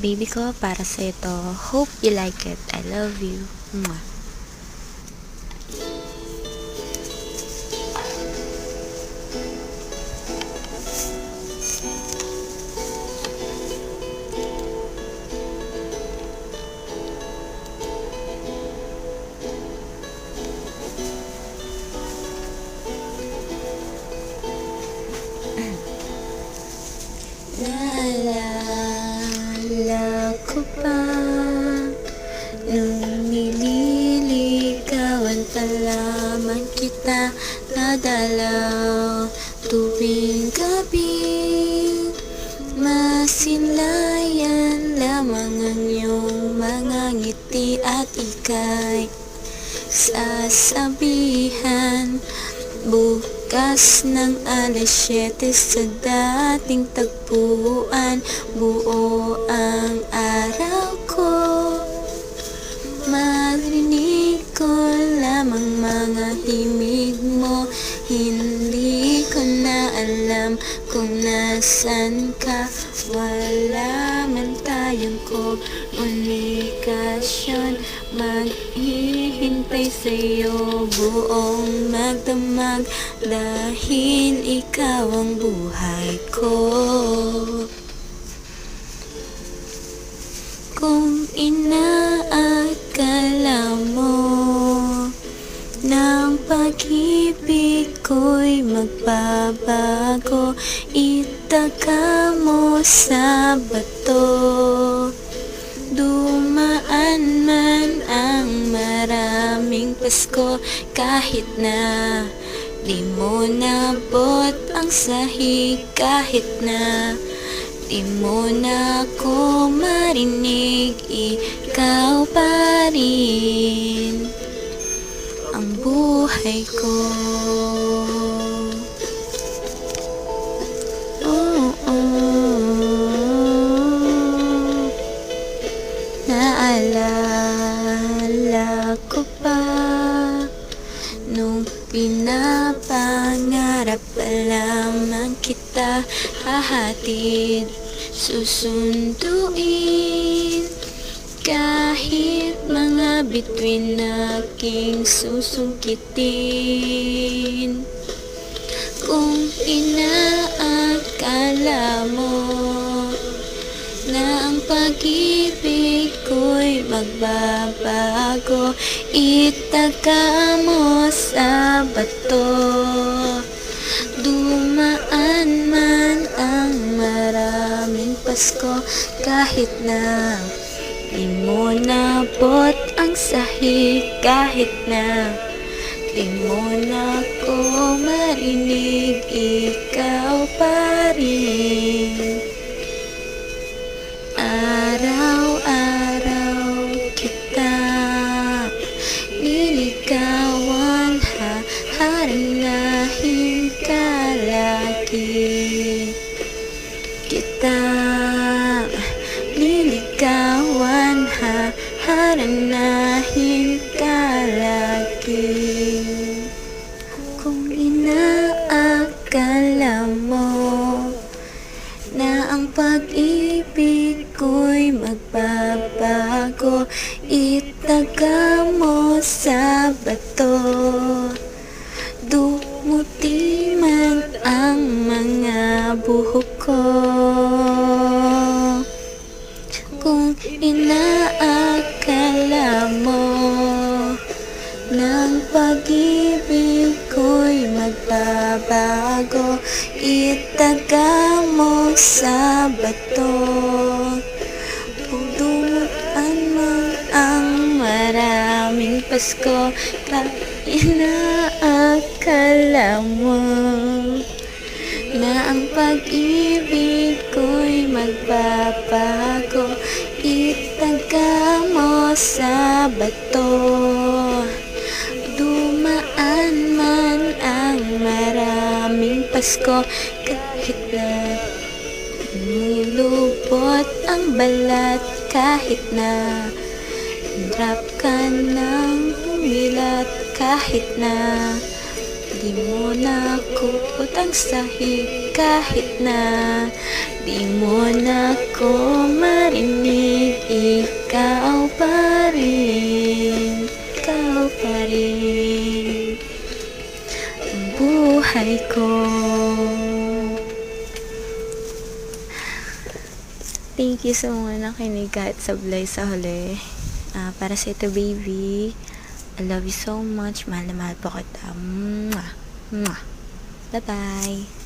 baby ko, para sa ito. Hope you like it. I love you. Mwah. Naalala ko pa nung nililigawan pa lamang kita, nadalaw tuwing gabi. Masilayan lamang ang iyong mga ngiti at ika'y sasabihan. Bukas ng 7:00 sa dating tagpuan, buo ang araw ko. Marinig ko lamang mga himig mo, hindi ko na alam kung nasan ka. Wala man tayong komunikasyon, maghihintay sa'yo buong magdamag, dahil ikaw ang buhay ko. Kung inaakala mo ng pag-ibig ko'y magbabago, itaka mo sa bato. Dumaan man ang maraming Pasko, kahit na di mo nabot ang sahig, kahit na di mo na ako marinig, ikaw pa rin ang buhay ko. Naalala ko pa nung pinapangarap pa lamang kita, hahatid, susunduin, kahit mga bituin aking susungkitin. Kung inaakala mo na ang pag-ibig ko'y magbabago, itaka mo sa bato. Dumaan man ang maraming Pasko, kahit na di mo nabot ang sahig, kahit na di mo na ko marinig, ikaw pa rin. Araw-araw kita niligawan, haharanahin ka lagi. Kita niligawan, haharanahin ka lagi. Kung inaakala mo na ang pag-ibig ko'y magbabago, itaga mo sa bato. Dumuti man ang mga buhok ko. Kung inaakala mo ng pag-ibig ko'y magbabago, itaga mo sa bato. Dumutan man ang maraming Pasko, inaakala mo na ang pag-ibig ko'y magbabago, itaga mo sa bato. Dumaan man ang maraming Pasko, kahit na nilubot ang balat, kahit na hirap ka ng umilat, kahit na di mo na kupot ang sahig, kahit na di mo na ko marinig. ko. Thank you so much nakinig kahit sablay sa huli. Para sa ito, baby. I love you so much. Mahal na mahal po kita. Mwah. Mwah. Bye-bye.